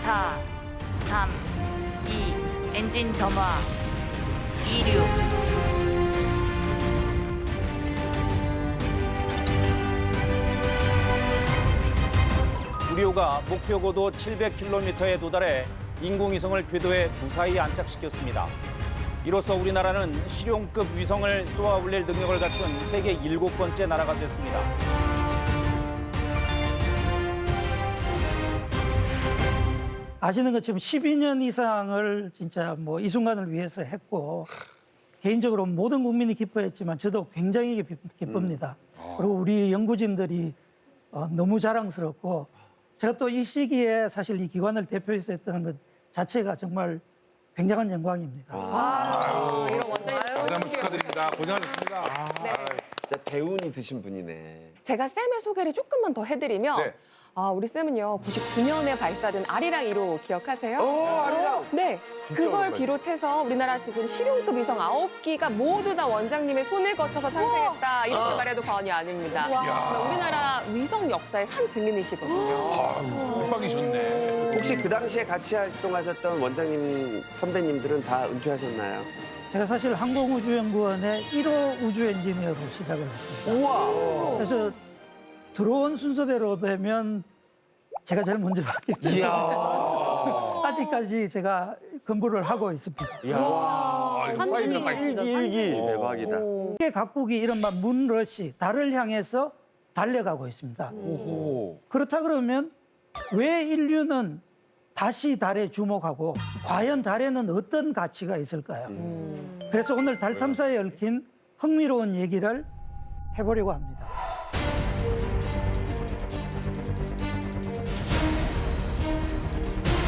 4, 3, 2, 엔진 점화, 이륙. 우리호가 목표 고도 700km에 도달해 인공위성을 궤도에 무사히 안착시켰습니다. 이로써 우리나라는 실용급 위성을 쏘아 올릴 능력을 갖춘 세계 7번째 나라가 됐습니다. 아시는 것처럼 12년 이상을 진짜 뭐 이 순간을 위해서 했고 개인적으로 모든 국민이 기뻐했지만 저도 굉장히 기쁩니다. 그리고 우리 연구진들이 너무 자랑스럽고 제가 또 이 시기에 사실 이 기관을 대표해서 했다는 것 자체가 정말 굉장한 영광입니다. 이런 원장님 다시 한번 축하드립니다. 고생하셨습니다. 네. 진짜 대운이 드신 분이네. 제가 쌤의 소개를 조금만 더 해드리면 네. 우리 쌤은요 99년에 발사된 아리랑 1호 기억하세요? 아리랑! 네, 그걸 오랜만이다. 비롯해서 우리나라 지금 실용급 위성 9기가 모두 다 원장님의 손을 거쳐서 탄생했다 이렇게 말해도 과언이 아닙니다. 정말 우리나라 위성 역사의 산 증인이시거든요. 대박이셨네. 혹시 그 당시에 같이 활동하셨던 원장님 선배님들은 다 은퇴하셨나요? 제가 사실 항공우주연구원의 1호 우주 엔지니어로 시작을 했습니다. 우와! 그래서 들어온 순서대로 되면 제가 제일 먼저 받기 때문에 아직까지 제가 근무를 하고 있습니다. 파이브가 맛있어. 일기 대박이다. 세계 각국이 이른바 문러시, 달을 향해서 달려가고 있습니다. 그렇다 그러면 왜 인류는 다시 달에 주목하고 과연 달에는 어떤 가치가 있을까요? 그래서 오늘 달 탐사에 얽힌 흥미로운 얘기를 해보려고 합니다.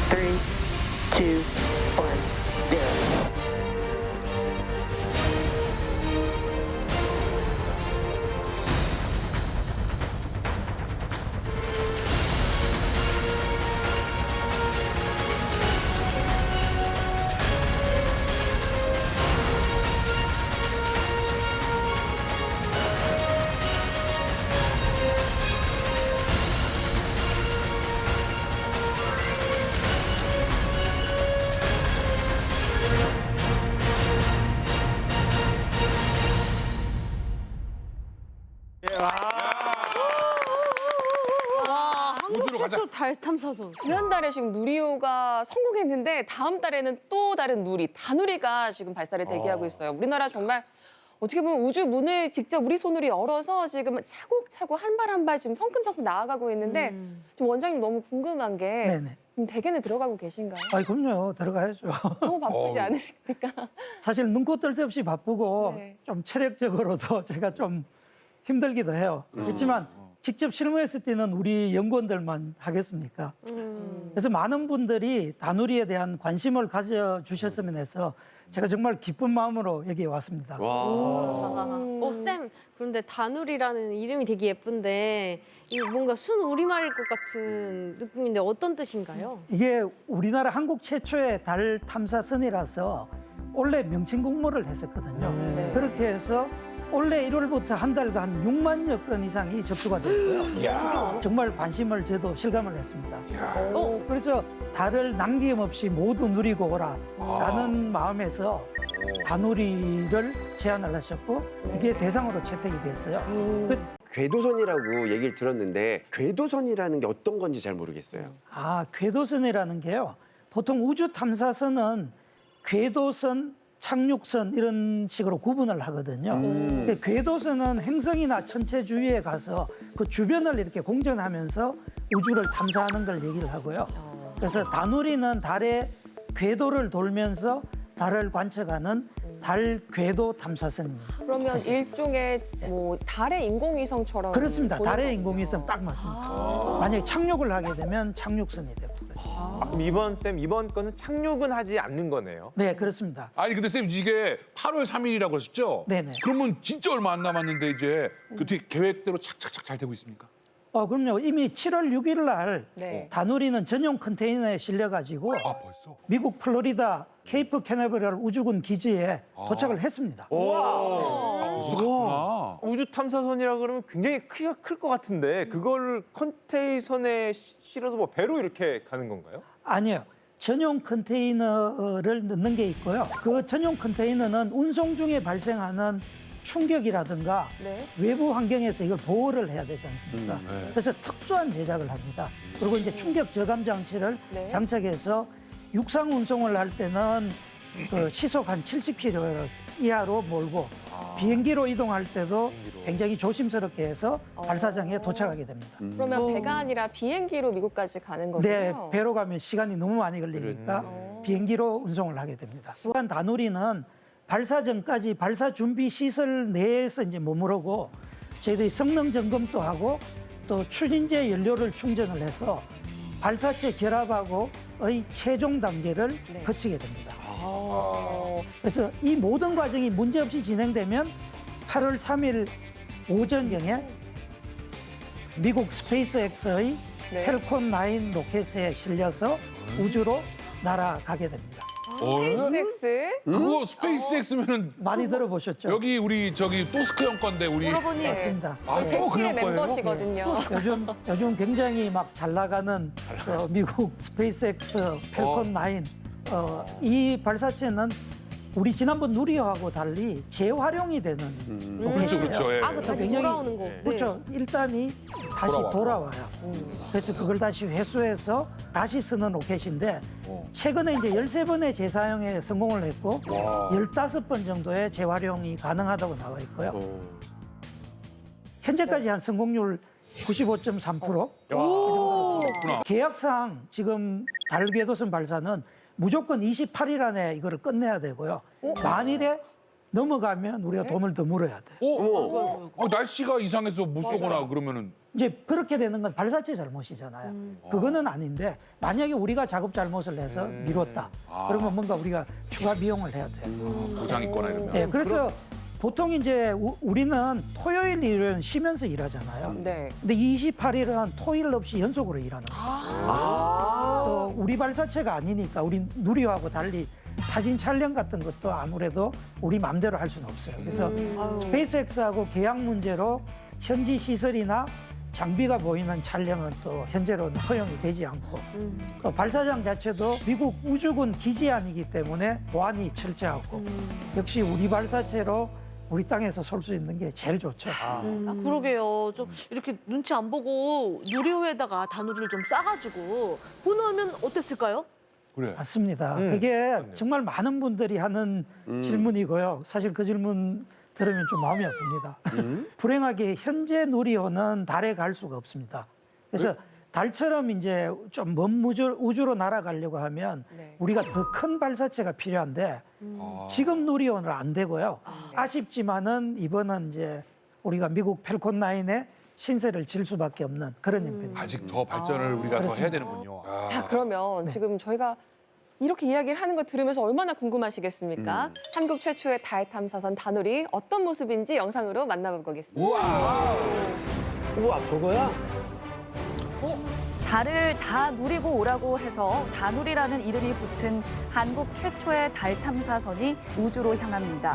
Three, two, one, zero. 와, 한국 우주로 가자. 최초 달 탐사선. 지난달에 지금 누리호가 성공했는데 다음 달에는 또 다른 누리, 다누리가 지금 발사를 대기하고 있어요. 우리나라 정말 어떻게 보면 우주 문을 직접 우리 손으로 열어서 지금 차곡차곡 한 발 한 발 지금 성큼성큼 나아가고 있는데 좀 원장님 너무 궁금한 게 네네. 지금 대견에 들어가고 계신가요? 아, 그럼요. 들어가야죠. 너무 바쁘지 않으십니까? 사실 눈코 뜰 새 없이 바쁘고 네. 좀 체력적으로도 제가 좀 힘들기도 해요. 그렇지만 직접 실무했을 때는 우리 연구원들만 하겠습니까? 그래서 많은 분들이 다누리에 대한 관심을 가져주셨으면 해서 제가 정말 기쁜 마음으로 여기 왔습니다. 쌤, 그런데 다누리라는 이름이 되게 예쁜데 이게 뭔가 순 우리말일 것 같은 느낌인데 어떤 뜻인가요? 이게 우리나라 한국 최초의 달 탐사선이라서 원래 명칭 공모를 했었거든요. 네. 그렇게 해서 올해 1월부터 한 달간 6만여 건 이상이 접수가 됐고요. 정말 관심을 저도 실감을 했습니다. 그래서 달을 남김없이 모두 누리고 오라라는 마음에서 다누리를 제안을 하셨고 이게 대상으로 채택이 됐어요. 궤도선이라고 얘기를 들었는데 궤도선이라는 게 어떤 건지 잘 모르겠어요. 궤도선이라는 게요. 보통 우주 탐사선은 궤도선, 착륙선 이런 식으로 구분을 하거든요. 근데 궤도선은 행성이나 천체 주위에 가서 그 주변을 이렇게 공전하면서 우주를 탐사하는 걸 얘기를 하고요. 그래서 다누리는 달의 궤도를 돌면서 달을 관측하는 달 궤도 탐사선입니다. 그러면 일종의 뭐 달의 인공위성처럼 그렇습니다. 보는 달의 거군요. 인공위성 딱 맞습니다. 만약에 착륙을 하게 되면 착륙선이 되고 그럼 이번 건은 착륙은 하지 않는 거네요. 네, 그렇습니다. 아니 근데 쌤 이게 8월 3일이라고 하셨죠? 네네. 그러면 진짜 얼마 안 남았는데 이제 어떻게 계획대로 착착착 잘 되고 있습니까? 그럼요. 이미 7월 6일 날 네. 다누리는 전용 컨테이너에 실려가지고 아 벌써? 미국 플로리다 케이프 캐나베랄 우주군 기지에 도착을 했습니다. 그렇구나. 우주 탐사선이라 그러면 굉장히 크기가 클 것 같은데 그걸 컨테이너에 실어서 뭐 배로 이렇게 가는 건가요? 아니요. 전용 컨테이너를 넣는 게 있고요. 그 전용 컨테이너는 운송 중에 발생하는 충격이라든가 네. 외부 환경에서 이걸 보호를 해야 되지 않습니까? 그래서 특수한 제작을 합니다. 그리고 이제 충격 저감 장치를 네. 장착해서 육상 운송을 할 때는 그 시속 한 70km 이하로 몰고 비행기로 이동할 때도 굉장히 조심스럽게 해서 발사장에 도착하게 됩니다. 그러면 배가 아니라 비행기로 미국까지 가는 네, 거군요. 배로 가면 시간이 너무 많이 걸리니까 비행기로 운송을 하게 됩니다. 또한 다누리는 발사 전까지 발사 준비 시설 내에서 이제 머무르고 저희들이 성능 점검도 하고 또 추진제 연료를 충전을 해서 발사체 결합하고의 최종 단계를 네. 거치게 됩니다. 어. 그래서 이 모든 과정이 문제없이 진행되면 8월 3일 오전경에 미국 스페이스X의 네. 펠콘 9 로켓에 실려서 우주로 날아가게 됩니다. 스페이스X? 그거 스페이스X면은 많이 들어보셨죠? 여기 우리 저기 또스크 형 건데 우리. 여러분이 맞습니다. 아, 또 제시의 그런 거예요? 멤버시거든요. 요즘 굉장히 막 잘 나가는 미국 스페이스X 펠콘 9 이 발사체는 우리 지난번 누리호하고 달리 재활용이 되는 그렇죠, 그렇죠. 예. 아, 그 다시 굉장히- 돌아오는 거. 그렇죠. 일단이 다시 돌아와요. 그래서 그걸 다시 회수해서 다시 쓰는 로켓인데 최근에 이제 13번의 재사용에 성공을 했고 15번 정도의 재활용이 가능하다고 나와 있고요. 현재까지 한 성공률 95.3%. 그렇구나. 계약상 지금 달 궤도선 발사는 무조건 28일 안에 이거를 끝내야 되고요. 만일에 넘어가면 우리가 돈을 더 물어야 돼요. 날씨가 이상해서 못 쏘거나 그러면은. 이제 그렇게 되는 건 발사체 잘못이잖아요. 그거는 아닌데 만약에 우리가 작업 잘못을 해서 미뤘다. 그러면 뭔가 우리가 추가 비용을 해야 돼요. 고장 있거나 이러면. 네, 그래서 보통 이제 우리는 토요일 일요일은 쉬면서 일하잖아요. 네. 근데 28일은 토일 없이 연속으로 일하는 거예요. 또 우리 발사체가 아니니까 우리 누리호하고 달리 사진 촬영 같은 것도 아무래도 우리 마음대로 할 수는 없어요. 그래서 스페이스X하고 계약 문제로 현지 시설이나 장비가 보이는 촬영은 또 현재로는 허용이 되지 않고 또 발사장 자체도 미국 우주군 기지 안이기 때문에 보안이 철저하고 역시 우리 발사체로 우리 땅에서 쏠 수 있는 게 제일 좋죠. 아, 그러게요. 좀 이렇게 눈치 안 보고 누리호에다가 다누리를 좀 싸가지고 보내면 어땠을까요? 그래. 맞습니다. 그게 정말 많은 분들이 하는 질문이고요. 사실 그 질문 들으면 좀 마음이 아픕니다. 불행하게 현재 누리호는 달에 갈 수가 없습니다. 그래서 달처럼 이제 좀 먼 우주로 날아가려고 하면 네. 우리가 더 큰 발사체가 필요한데 지금 누리호는 안 되고요. 아쉽지만은 이번은 이제 우리가 미국 펠콘 9에 신세를 질 수밖에 없는 그런 형편입니다. 아직 더 발전을 우리가 더 해야 되는군요. 자, 그러면 지금 저희가 이렇게 이야기를 하는 거 들으면서 얼마나 궁금하시겠습니까? 한국 최초의 달 탐사선 다누리 어떤 모습인지 영상으로 만나보겠습니다. 우와, 저거야? 달을 다 누리고 오라고 해서 다누리라는 이름이 붙은 한국 최초의 달 탐사선이 우주로 향합니다.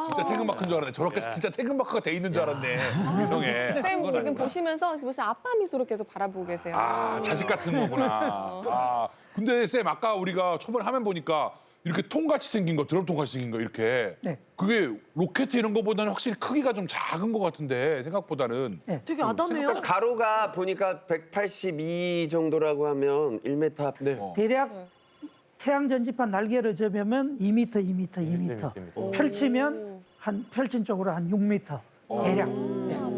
진짜 태극마크인 줄 알았네. 저렇게 진짜 태극마크가 돼 있는 줄 알았네. 위성에. 쌤 지금 보시면서 무슨 아빠 미소로 계속 바라보고 계세요. 자식 같은 거구나. 근데 쌤 아까 우리가 초반 화면 보니까 이렇게 통같이 생긴 거, 드럼 통같이 생긴 거 이렇게 네. 그게 로켓 이런 거보다는 확실히 크기가 좀 작은 것 같은데 생각보다는 되게 아담해요. 그러니까 가로가 보니까 182 정도라고 하면 1m. 네. 대략 태양 전지판 날개를 접으면 2m, 2m, 2m. 펼치면 펼친 쪽으로 한 6m 대략.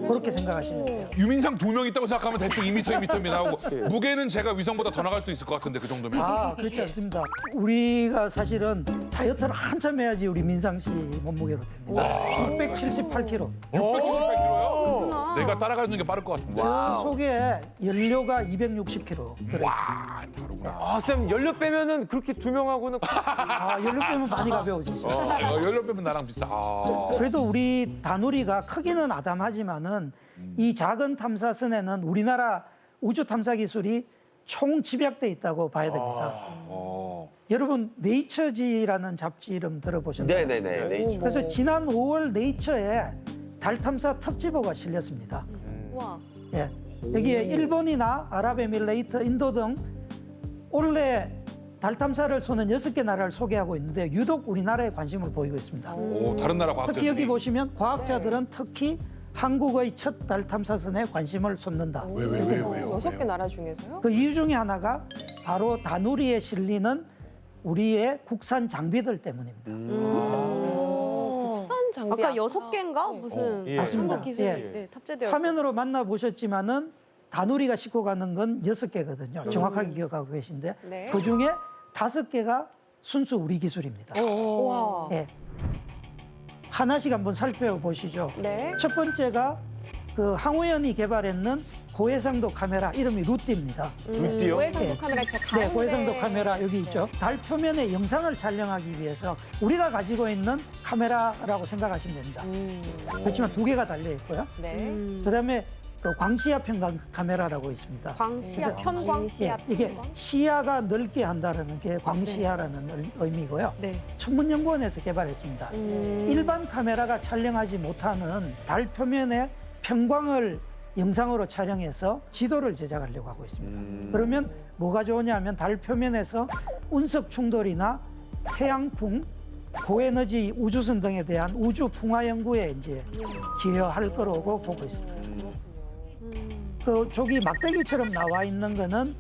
그렇게 생각하시면 돼요. 유민상 2명 있다고 생각하면 대충 2m, 2m이 나오고 무게는 제가 위성보다 더 나갈 수 있을 것 같은데 그 정도면. 아, 그렇지 않습니다. 우리가 사실은 다이어트를 한참 해야지 우리 민상 씨 몸무게로 됩니다. 678kg. 678kg요? 내가 따라가는 게 빠를 것 같은데. 그 속에 연료가 260kg 들어있습니다. 와, 다르구나. 아, 쌤 연료 빼면은 그렇게 2명하고는 아, 연료 빼면 많이 가벼워지죠. 연료 빼면 나랑 비슷하. 아. 그래도 우리 다누리가 크기는 아담하지만은 이 작은 탐사선에는 우리나라 우주 탐사 기술이 총 집약돼 있다고 봐야 됩니다. 여러분 네이처지라는 잡지 이름 들어보셨나요? 네네네. 네이처. 그래서 지난 5월 네이처에 달 탐사 특집호가 실렸습니다. 와. 예. 여기에 일본이나 아랍에미레이트, 인도 등 올해 달 탐사를 쏘는 6개 나라를 소개하고 있는데 유독 우리나라에 관심을 보이고 있습니다. 오, 다른 나라 과학자들이. 특히 여기 보시면 과학자들은 특히 한국의 첫 달 탐사선에 관심을 쏟는다. 왜요? 6개 나라 중에서요? 그 이유 중에 하나가 바로 다누리에 실리는 우리의 국산 장비들 때문입니다. 국산 장비. 아까 6개인가 무슨 예. 맞습니다. 한국 기술이 예. 네, 탑재되어 화면으로 만나보셨지만은 다누리가 싣고 가는 건 6개거든요. 정확하게 기억하고 계신데 네. 그중에 5개가 순수 우리 기술입니다. 와. 예. 하나씩 한번 살펴보시죠. 네. 첫 번째가 그 항우연이 개발했는 고해상도 카메라, 이름이 루띠입니다. 루띠요? 고해상도 예. 카메라 저 가운데. 네, 고해상도 카메라 여기 있죠. 달 표면에 영상을 촬영하기 위해서 우리가 가지고 있는 카메라라고 생각하시면 됩니다. 그렇지만 2개가 달려 있고요. 네. 그다음에 또 광시야 편광 카메라라고 있습니다. 광시야 그래서 편광. 예, 이게 시야가 넓게 한다는 게 광시야라는 의미고요. 네. 천문연구원에서 개발했습니다. 일반 카메라가 촬영하지 못하는 달 표면의 편광을 영상으로 촬영해서 지도를 제작하려고 하고 있습니다. 그러면 뭐가 좋으냐면 달 표면에서 운석 충돌이나 태양풍, 고에너지 우주선 등에 대한 우주 풍화 연구에 이제 기여할 거라고 보고 있습니다. 그 저기 막대기처럼 나와 있는 거는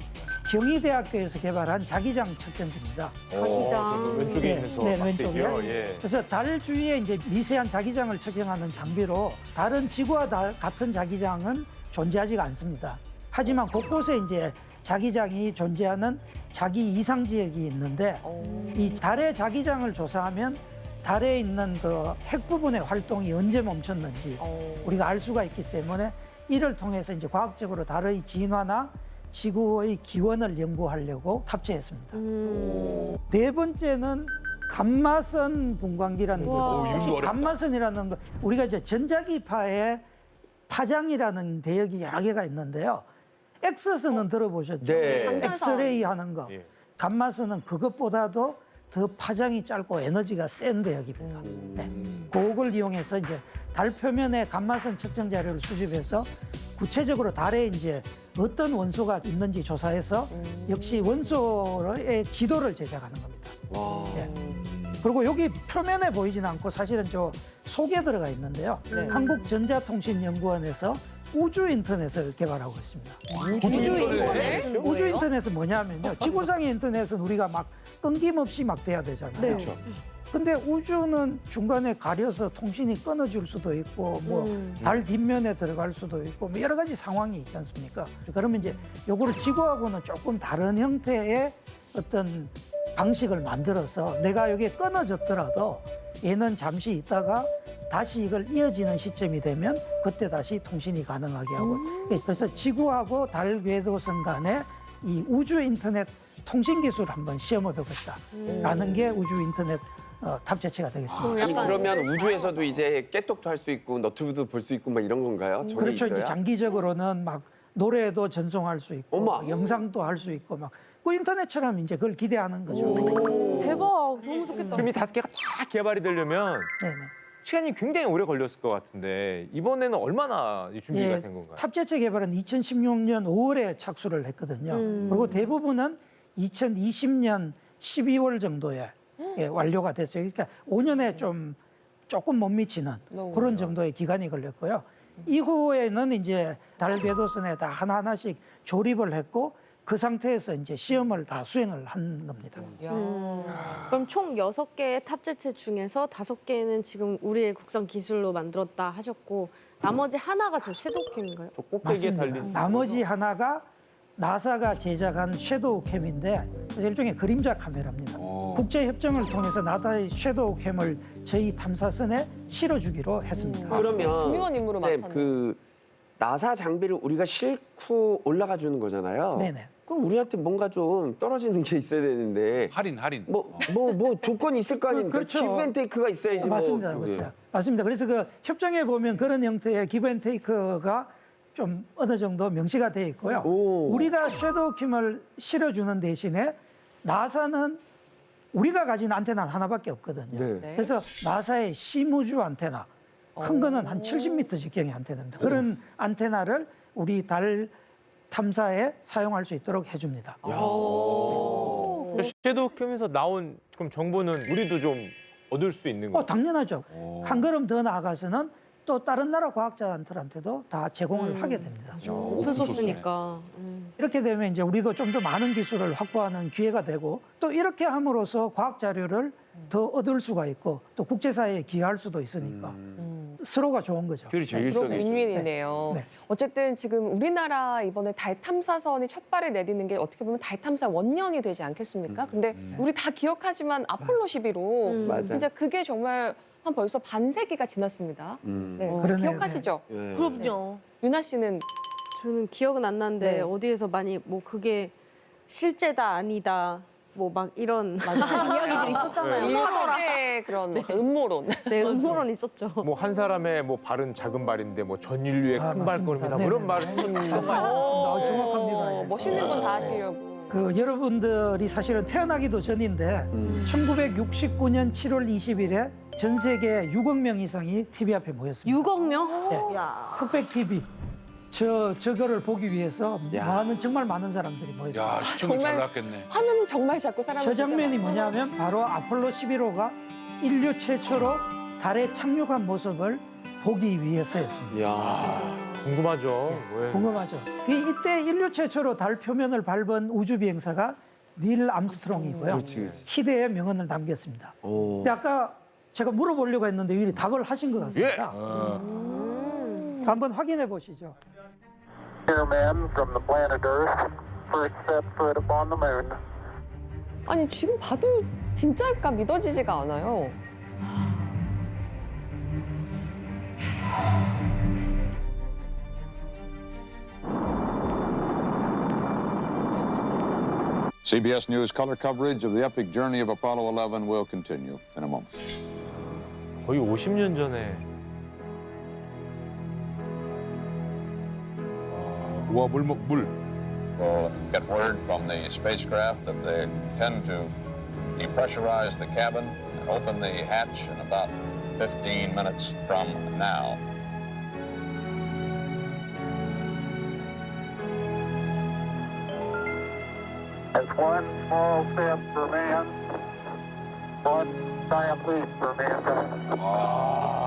경희대학교에서 개발한 자기장 측정기입니다. 자기장. 왼쪽에 네, 있는 저 네, 막대기요. 왼쪽에. 예. 그래서 달 주위에 이제 미세한 자기장을 측정하는 장비로 다른 지구와 같은 자기장은 존재하지가 않습니다. 하지만 곳곳에 이제 자기장이 존재하는 자기 이상 지역이 있는데 이 달의 자기장을 조사하면 달에 있는 그 핵 부분의 활동이 언제 멈췄는지 우리가 알 수가 있기 때문에 이를 통해서 이제 과학적으로 달의 진화나 지구의 기원을 연구하려고 탑재했습니다. 네 번째는 감마선 분광기라는 거. 이름도 어렵다. 감마선이라는 거 우리가 이제 전자기파에 파장이라는 대역이 여러 개가 있는데요. 엑스선은 들어보셨죠? 네. 엑스레이 하는 거. 예. 감마선은 그것보다도 더 파장이 짧고 에너지가 센 대역입니다. 네. 그걸 이용해서 이제 달 표면에 감마선 측정 자료를 수집해서 구체적으로 달에 이제 어떤 원소가 있는지 조사해서 역시 원소의 지도를 제작하는 겁니다. 네. 그리고 여기 표면에 보이진 않고 사실은 저 속에 들어가 있는데요. 네. 한국전자통신연구원에서 우주 인터넷을 개발하고 있습니다. 우주 인터넷? 우주 인터넷은 뭐냐면요. 지구상의 인터넷은 우리가 막 끊김없이 막 돼야 되잖아요. 네. 근데 우주는 중간에 가려서 통신이 끊어질 수도 있고 뭐 달 뒷면에 들어갈 수도 있고 뭐 여러 가지 상황이 있지 않습니까? 그러면 이제 요거를 지구하고는 조금 다른 형태의 어떤 방식을 만들어서 내가 여기에 끊어졌더라도 얘는 잠시 있다가 다시 이걸 이어지는 시점이 되면 그때 다시 통신이 가능하게 하고 그래서 지구하고 달 궤도선 간에 이 우주 인터넷 통신 기술을 한번 시험해 보겠다라는 게 우주 인터넷 탑재체가 되겠습니다. 아니 그러면 우주에서도 이제 깨똑도 할 수 있고 너튜브도 볼 수 있고 막 이런 건가요? 저게 그렇죠. 이제 있어야? 장기적으로는 막 노래도 전송할 수 있고 어머. 영상도 할 수 있고 막 그 인터넷처럼 이제 그걸 기대하는 거죠. 대박. 너무 좋겠다. 그럼 이 5개가 다 개발이 되려면 네네. 시간이 굉장히 오래 걸렸을 것 같은데 이번에는 얼마나 이 준비가 예, 된 건가요? 탑재체 개발은 2016년 5월에 착수를 했거든요. 그리고 대부분은 2020년 12월 정도에 예, 완료가 됐어요. 그러니까 5년에 조금 못 미치는 너무 그런 정도의 기간이 걸렸고요. 이후에는 이제 달 궤도선에 다 하나하나씩 조립을 했고 그 상태에서 이제 시험을 다 수행을 한 겁니다. 그럼 총 6개의 탑재체 중에서 5개는 지금 우리의 국산 기술로 만들었다 하셨고 나머지 하나가 저 섀도우캠인가요? 저 꼭대기에 맞습니다. 달린. 나머지 하나가 나사가 제작한 섀도우 캠인데 일종의 그림자 카메라입니다. 국제 협정을 통해서 나사의 섀도우 캠을 저희 탐사선에 실어주기로 했습니다. 그러면 중요한 임무를 쌤, 맡았네. 그 나사 장비를 우리가 싣고 올라가 주는 거잖아요. 네네. 그럼 우리한테 뭔가 좀 떨어지는 게 있어야 되는데 할인. 뭐 조건이 있을 거 아닙니까? 그렇죠. 기브앤테이크가 있어야지. 맞습니다. 뭐. 맞습니다. 맞습니다. 그래서 그 협정에 보면 그런 형태의 기브앤테이크가 좀 어느 정도 명시가 돼 있고요. 오. 우리가 섀도우 캠을 실어주는 대신에 나사는 우리가 가진 안테나는 하나밖에 없거든요. 네. 그래서 나사의 시무주 안테나, 큰 거는 한 70m 직경의 안테나입니다. 그런 안테나를 우리 달 탐사에 사용할 수 있도록 해줍니다. 섀도우 캠에서 나온 그럼 정보는 우리도 좀 얻을 수 있는 거예요? 당연하죠. 한 걸음 더 나아가서는 또 다른 나라 과학자들한테도 다 제공을 하게 됩니다. 오픈소스니까. 이렇게 되면 이제 우리도 좀 더 많은 기술을 확보하는 기회가 되고 또 이렇게 함으로써 과학 자료를 더 얻을 수가 있고 또 국제사회에 기여할 수도 있으니까 서로가 좋은 거죠. 그렇죠. 그런 일석이조. 윈윈이네요. 네. 어쨌든 지금 우리나라 이번에 달 탐사선이 첫 발을 내딛는 게 어떻게 보면 달 탐사 원년이 되지 않겠습니까? 근데 우리 다 기억하지만 아폴로 11호 맞아. 진짜 그게 정말 한 벌써 반세기가 지났습니다. 네, 그러네요. 기억하시죠? 네. 그럼요. 유나 씨는 저는 기억은 안 나는데 네. 어디에서 많이 뭐 그게 실제다 아니다 뭐 막 이런 이야기들이 있었잖아요. 일파들의 그런 음모론. 네, 음모론 있었죠. 뭐 한 사람의 뭐 발은 작은 발인데 뭐 전 인류의 큰 맞습니다. 발걸음이다 뭐 이런 말을 했었는데 정확합니다. 예. 멋있는 건 다 하시려고. 그 여러분들이 사실은 태어나기도 전인데 1969년 7월 20일에 전 세계 6억 명 이상이 TV 앞에 모였습니다. 6억 명? 야. 흑백 TV. 저거를 보기 위해서 정말 많은 사람들이 모였습니다. 야, 시청률 잘 정말 나왔겠네. 화면이 정말 자꾸 사람을 저 장면이 보잖아요. 뭐냐면 바로 아폴로 11호가 인류 최초로 달에 착륙한 모습을 보기 위해서였습니다. 야. 궁금하죠. 왜? 궁금하죠? 이때 인류 최초로 달 표면을 밟은 우주 비행사가 닐 암스트롱이고요. 그렇지. 희대의 명언을 남겼습니다. 오. 근데 아까 제가 물어보려고 했는데 미리 답을 하신 것 같습니다. 한번 확인해 보시죠. Here, men from the planet Earth, first step foot upon the moon. 아니 지금 봐도 진짜일까 믿어지지가 않아요. CBS News color coverage of the epic journey of Apollo 11 will continue in a moment. 거의 50년 전에. 우와, 물. We'll get word from the spacecraft that they intend to depressurize the cabin and open the hatch in about 15 minutes from now. It's one small step for man, one giant leap for mankind.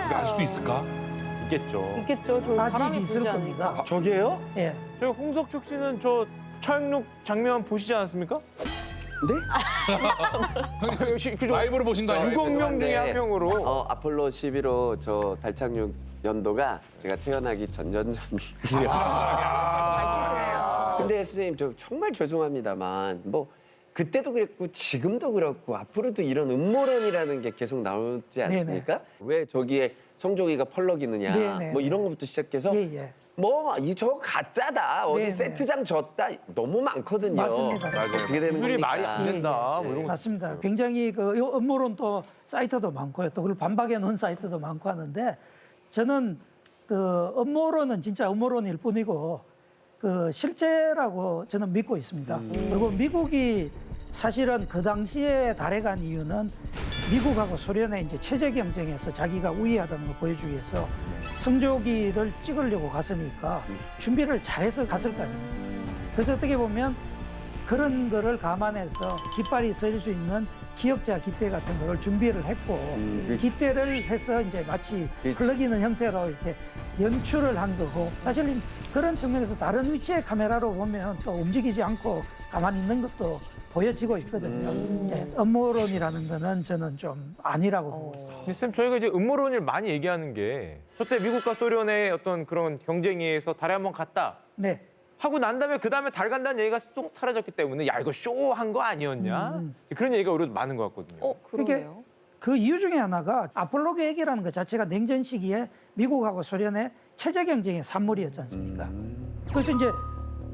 이게 아직도 있을까? 있겠죠. 있겠죠. 저 아직 바람이 있을 불지 겁니다. 않으니까. 저기에요? 예. 저 홍석축 씨는 저 착륙 장면 보시지 않았습니까? 네? 그죠? 라이브로 보신 거 아니에요? 6억 명 중에 한 명으로. 아폴로 11호 저 달 착륙 연도가 제가 태어나기 전전전이에요. 아시시네요. 근데 선생님 저 정말 죄송합니다만 뭐 그때도 그랬고 지금도 그렇고 앞으로도 이런 음모론이라는 게 계속 나오지 않습니까? 왜 저기에 성조기가 펄럭이느냐 네네. 뭐 이런 것부터 시작해서 예. 뭐 이 저거 가짜다 어디 네네. 세트장 졌다 너무 많거든요. 맞습니다. 맞아요. 어떻게 되는 기술이 겁니까? 말이 안 된다. 뭐 이런 거. 맞습니다. 굉장히 그 음모론 또 사이트도 많고요. 또 그걸 반박해 놓은 사이트도 많고 하는데 저는 그 음모론은 진짜 음모론일 뿐이고 그 실제라고 저는 믿고 있습니다. 그리고 미국이 사실은 그 당시에 달에 간 이유는 미국하고 소련의 이제 체제 경쟁에서 자기가 우위하다는 걸 보여주기 위해서 성조기를 찍으려고 갔으니까 준비를 잘해서 갔을 거 아닙니까? 그래서 어떻게 보면 그런 거를 감안해서 깃발이 설 수 있는 기역자 깃대 같은 거를 준비를 했고 깃대를 해서 이제 마치 흘러기는 형태로 이렇게 연출을 한 거고 사실 그런 측면에서 다른 위치의 카메라로 보면 또 움직이지 않고 가만히 있는 것도 보여지고 있거든요. 예, 음모론이라는 거는 저는 좀 아니라고 보고 있습니다. 근데 쌤 저희가 이제 음모론을 많이 얘기하는 게 저때 미국과 소련의 어떤 그런 경쟁에서 달에 한번 갔다. 네. 하고 난 다음에 그 다음에 달 간다는 얘기가 쏙 사라졌기 때문에 야 이거 쇼한 거 아니었냐 그런 얘기가 오히려 많은 것 같거든요. 그러네요. 그 이유 중에 하나가 아폴로 계획이라는 것 자체가 냉전 시기에 미국하고 소련의 체제 경쟁의 산물이었지 않습니까? 그래서 이제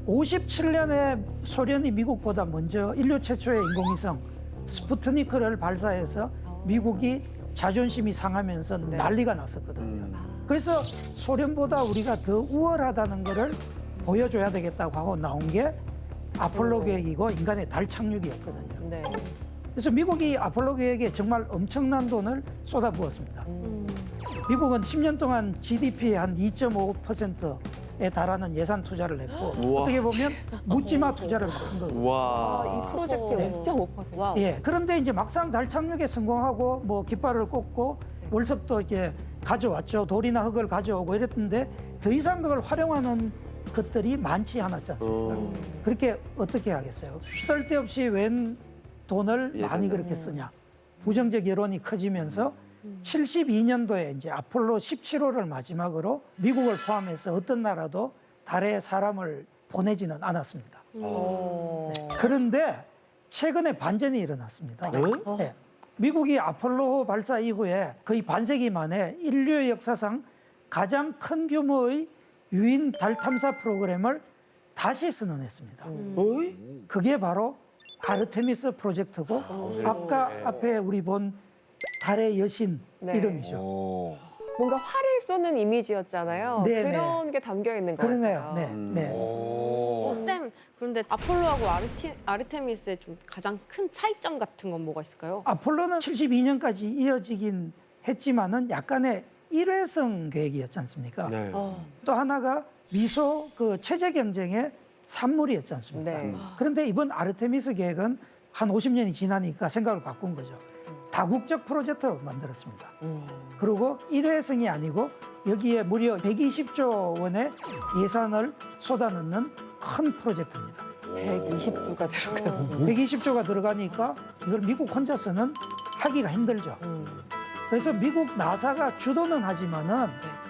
57년에 소련이 미국보다 먼저 인류 최초의 인공위성 스푸트니크를 발사해서 미국이 자존심이 상하면서 난리가 났었거든요. 그래서 소련보다 우리가 더 우월하다는 거를 보여줘야 되겠다고 하고 나온 게 아폴로 계획이고 인간의 달 착륙이었거든요. 네. 그래서 미국이 아폴로 계획에 정말 엄청난 돈을 쏟아부었습니다. 미국은 10년 동안 GDP의 한 2.5%에 달하는 예산 투자를 했고 우와. 어떻게 보면 묻지마 투자를 한 거거든요. 와. 이 프로젝트의 5.5%. 예, 그런데 이제 막상 달 착륙에 성공하고 뭐 깃발을 꽂고 월석도 이렇게 가져왔죠. 돌이나 흙을 가져오고 이랬는데 더 이상 그걸 활용하는 것들이 많지 않았지 않습니까? 그렇게 어떻게 하겠어요? 쓸데없이 웬 돈을 많이 그렇게 쓰냐? 부정적 여론이 커지면서 72년도에 이제 아폴로 17호를 마지막으로 미국을 포함해서 어떤 나라도 달에 사람을 보내지는 않았습니다. 그런데 최근에 반전이 일어났습니다. 네. 미국이 아폴로 발사 이후에 거의 반세기 만에 인류의 역사상 가장 큰 규모의 유인 달 탐사 프로그램을 다시 선언했습니다. 그게 바로 아르테미스 프로젝트고 아까 앞에 우리 본 달의 여신 이름이죠. 뭔가 활을 쏘는 이미지였잖아요. 네, 그런 게 담겨 있는 것 그러네요. 같아요. 네. 쌤, 그런데 아폴로하고 아르테미스의 좀 가장 큰 차이점 같은 건 뭐가 있을까요? 아폴로는 72년까지 이어지긴 했지만은 약간의 일회성 계획이었지 않습니까? 네. 또 하나가 미소 그 체제 경쟁의 산물이었지 않습니까? 네. 그런데 이번 아르테미스 계획은 한 50년이 지나니까 생각을 바꾼 거죠. 다국적 프로젝트로 만들었습니다. 그리고 일회성이 아니고 여기에 무려 120조 원의 예산을 쏟아넣는 큰 프로젝트입니다. 120조가 들어가는. 120조가 들어가니까 이걸 미국 혼자서는 하기가 힘들죠. 그래서 미국 나사가 주도는 하지만은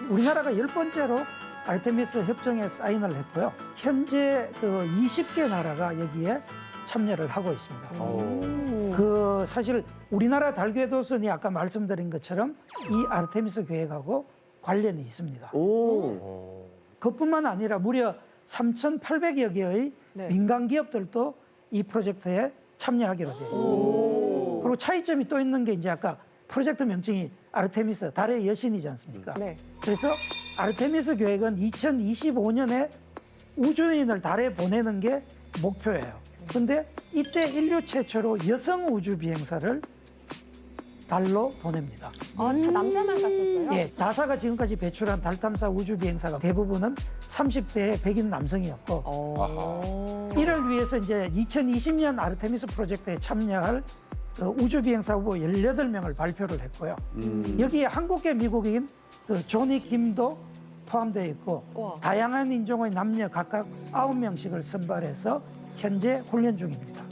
우리나라가 10번째로 아르테미스 협정에 사인을 했고요. 현재 그 20개 나라가 여기에 참여를 하고 있습니다. 그 사실 우리나라 달궤도선이 아까 말씀드린 것처럼 이 아르테미스 계획하고 관련이 있습니다. 그뿐만 아니라 무려 3,800여 개의 민간 기업들도 이 프로젝트에 참여하기로 되어 있습니다. 그리고 차이점이 또 있는 게 이제 아까 프로젝트 명칭이 아르테미스, 달의 여신이지 않습니까? 네. 그래서 아르테미스 계획은 2025년에 우주인을 달에 보내는 게 목표예요. 그런데 이때 인류 최초로 여성 우주 비행사를 달로 보냅니다. 다 남자만 갔었어요? 예, 나사가 지금까지 배출한 달 탐사 우주 비행사가 대부분은 30대의 백인 남성이었고 이를 위해서 이제 2020년 아르테미스 프로젝트에 참여할 우주 비행사 후보 18명을 발표를 했고요. 여기에 한국계 미국인 그 조니 김도 포함되어 있고 다양한 인종의 남녀 각각 9명씩을 선발해서 현재 훈련 중입니다.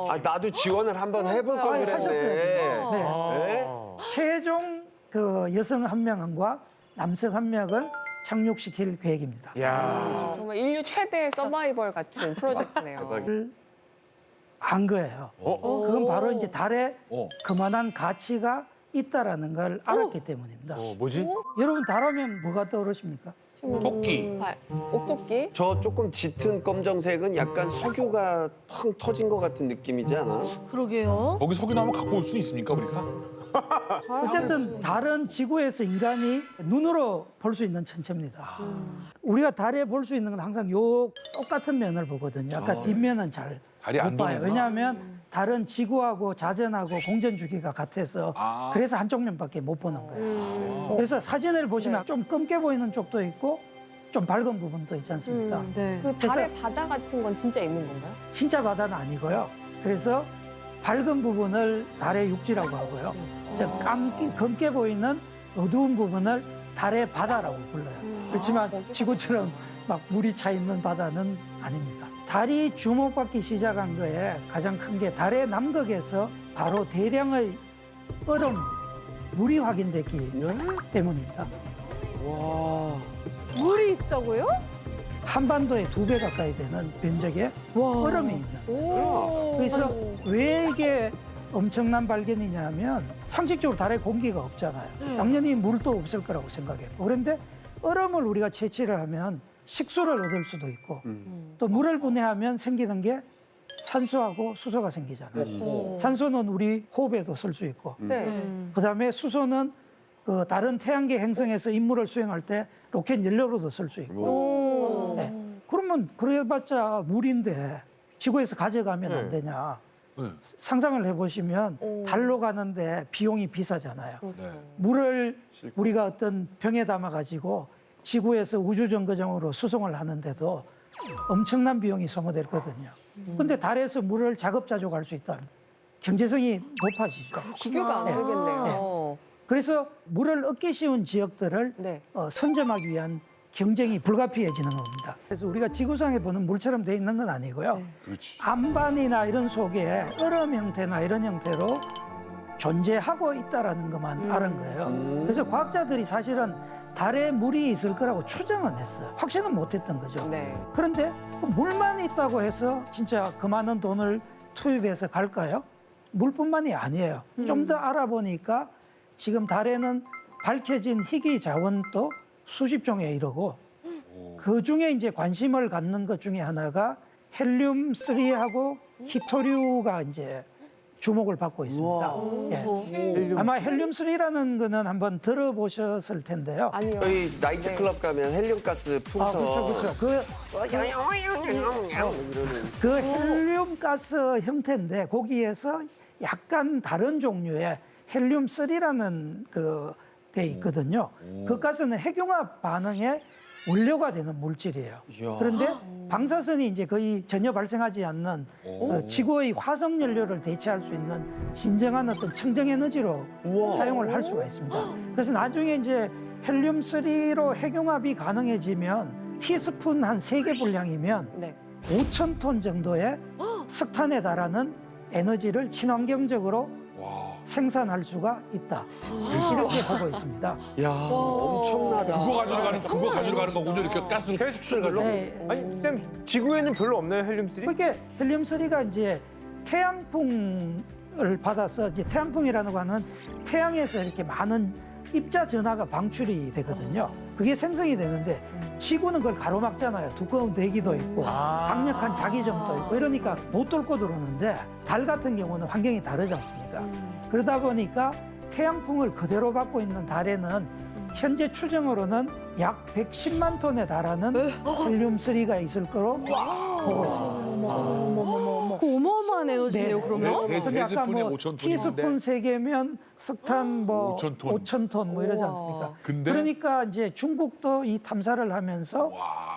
아, 나도 지원을 한번 해볼 걸 그랬네. 하셨어요. 네. 네? 최종 그 여성 1명과 남성 1명을 착륙시킬 계획입니다. 정말 인류 최대 서바이벌 같은 프로젝트네요. 안 거예요. 그건 바로 이제 달에 그만한 가치가 있다라는 걸 알았기 때문입니다. 뭐지? 여러분 달 하면 뭐가 떠오르십니까? 토끼. 옥토끼? 저 조금 짙은 검정색은 약간 석유가 펑 터진 것 같은 느낌이지 않아? 그러게요. 거기 석유 나면 갖고 올 수 있습니까 우리가? 어쨌든 달은 지구에서 인간이 눈으로 볼 수 있는 천체입니다. 우리가 달에 볼 수 있는 건 항상 요 똑같은 면을 보거든요. 아까 뒷면은 잘 달이 안 못 봐요. 도는구나. 왜냐하면 달은 지구하고 자전하고 공전 주기가 같아서 그래서 한쪽 면밖에 못 보는 거예요. 그래서 사진을 보시면 좀 검게 보이는 쪽도 있고 좀 밝은 부분도 있지 않습니까? 네. 그 달의 바다 같은 건 진짜 있는 건가요? 진짜 바다는 아니고요. 그래서 밝은 부분을 달의 육지라고 하고요. 저 검게 보이는 어두운 부분을 달의 바다라고 불러요. 그렇지만 지구처럼 막 물이 차 있는 바다는 아닙니다. 달이 주목받기 시작한 거에 가장 큰 게 달의 남극에서 바로 대량의 얼음, 물이 확인됐기 때문입니다. 와. 물이 있다고요? 한반도의 2배 가까이 되는 면적에 얼음이 있는. 그래서 왜 이게 엄청난 발견이냐 하면 상식적으로 달에 공기가 없잖아요. 당연히 물도 없을 거라고 생각했고. 그런데 얼음을 우리가 채취를 하면 식수를 얻을 수도 있고 또 물을 분해하면 생기는 게 산소하고 수소가 생기잖아요. 산소는 우리 호흡에도 쓸 수 있고 그다음에 수소는 그 다른 태양계 행성에서 임무를 수행할 때 로켓 연료로도 쓸 수 있고. 네. 그러면 그래봤자 물인데 지구에서 가져가면 안 되냐. 상상을 해보시면 달로 가는데 비용이 비싸잖아요. 물을 우리가 어떤 병에 담아가지고 지구에서 우주정거장으로 수송을 하는데도 엄청난 비용이 소모되거든요. 근데 달에서 물을 자급자족할 수 있다면 경제성이 높아지죠. 비교가 안 되겠네요. 그래서 물을 얻기 쉬운 지역들을 선점하기 위한 경쟁이 불가피해지는 겁니다. 그래서 우리가 지구상에 보는 물처럼 돼 있는 건 아니고요. 그렇지. 안반이나 이런 속에 얼음 형태나 이런 형태로 존재하고 있다라는 것만 아는 거예요. 그래서 과학자들이 사실은 달에 물이 있을 거라고 추정은 했어요. 확신은 못했던 거죠. 그런데 물만 있다고 해서 진짜 그 많은 돈을 투입해서 갈까요? 물뿐만이 아니에요. 좀 더 알아보니까 지금 달에는 밝혀진 희귀 자원도 수십 종에 이르고 그 중에 이제 관심을 갖는 것 중에 하나가 헬륨-3하고 히토류가 이제 주목을 받고 있습니다. 예. 아마 헬륨-3라는 거는 한번 들어보셨을 텐데요. 아니요. 저희 나이트클럽 가면 헬륨가스 풍선. 그렇죠. 그 헬륨가스 형태인데 거기에서 약간 다른 종류의 헬륨-3라는 게 있거든요. 그 가스는 핵융합 반응의 원료가 되는 물질이에요. 그런데 방사선이 이제 거의 전혀 발생하지 않는 지구의 화석 연료를 대체할 수 있는 진정한 어떤 청정 에너지로 사용을 할 수가 있습니다. 그래서 나중에 이제 헬륨-3로 핵융합이 가능해지면 티스푼 한 3개 분량이면 5,000톤 정도의 석탄에 달하는 에너지를 친환경적으로 생산할 수가 있다. 이렇게 보고 있습니다. 야, 엄청나다. 그거 가지러 가는 거군요. 이렇게 가스를 수출로. 아니 쌤 지구에는 별로 없나요 헬륨3? 그게 헬륨3가 이제 태양풍을 받아서 이제 태양풍이라는 거는 태양에서 이렇게 많은 입자 전하가 방출이 되거든요. 그게 생성이 되는데 지구는 그걸 가로막잖아요. 두꺼운 대기도 있고 강력한 자기점도 있고 이러니까 못 뚫고 들어오는데 달 같은 경우는 환경이 다르지 않습니까? 그러다 보니까 태양풍을 그대로 받고 있는 달에는 현재 추정으로는 약 110만 톤에 달하는 헬륨-3가 있을 거로 보고 있습니다. 그 어마어마한 에너지네요, 그러면? 근데 아까 뭐 5,000 티스푼 3개면 석탄 뭐 5,000톤 뭐 이러지 않습니까? 근데? 그러니까 이제 중국도 이 탐사를 하면서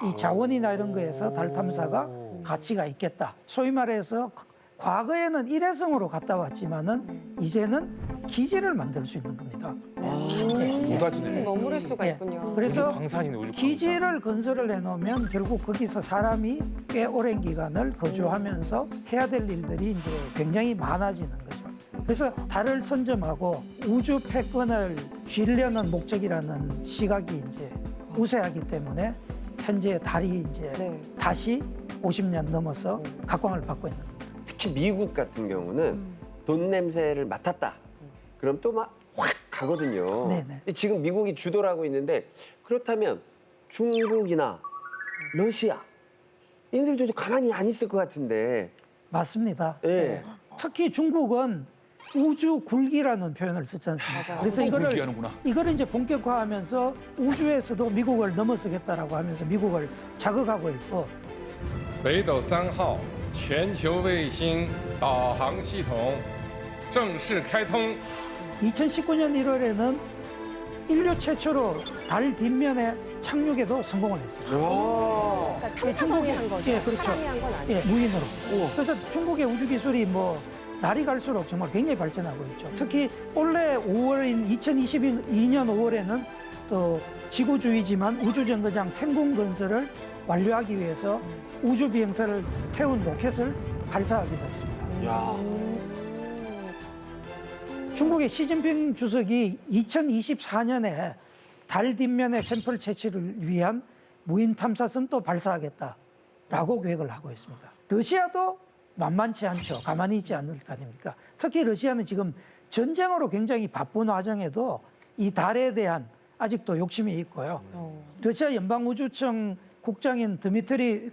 이 자원이나 이런 거에서 달 탐사가 가치가 있겠다. 소위 말해서 과거에는 일회성으로 갔다 왔지만은 이제는 기지를 만들 수 있는 겁니다. 무가지네. 머무를 수가 있군요. 그래서 광산이네, 우주 기지를 건설을 해놓으면 결국 거기서 사람이 꽤 오랜 기간을 거주하면서 해야 될 일들이 이제 굉장히 많아지는 거죠. 그래서 달을 선점하고 우주 패권을 쥐려는 목적이라는 시각이 이제 우세하기 때문에 현재 달이 이제 다시 50년 넘어서 각광을 받고 있는 겁니다. 특히 미국 같은 경우는 돈 냄새를 맡았다. 그럼 또 막 확 가거든요. 네네. 지금 미국이 주도를 하고 있는데 그렇다면 중국이나 러시아 얘들도 가만히 안 있을 것 같은데. 맞습니다. 예. 네. 특히 중국은 우주 굴기라는 표현을 쓰지 않습니까? 그래서 이거를 이제 본격화하면서 우주에서도 미국을 넘어서겠다라고 하면서 미국을 자극하고 있고. 北斗3号全球卫星导航系统正式开通。 2019년 1월에는 인류 최초로 달 뒷면에 착륙에도 성공을 했습니다. 그러니까 탐사선이 한 거죠. 예, 그렇죠. 사람이 한 건 아니에요. 예, 무인으로. 그래서 중국의 우주 기술이 뭐 날이 갈수록 정말 굉장히 발전하고 있죠. 특히 올해 5월인 2022년 5월에는 또 지구주의지만 우주정거장 태궁 건설을 완료하기 위해서 우주 비행사를 태운 로켓을 발사하기도 했습니다. 야. 중국의 시진핑 주석이 2024년에 달 뒷면의 샘플 채취를 위한 무인 탐사선 또 발사하겠다라고 계획을 하고 있습니다. 러시아도 만만치 않죠. 가만히 있지 않을 거 아닙니까? 특히 러시아는 지금 전쟁으로 굉장히 바쁜 와중에도 이 달에 대한 아직도 욕심이 있고요. 러시아 연방우주청 국장인 드미트리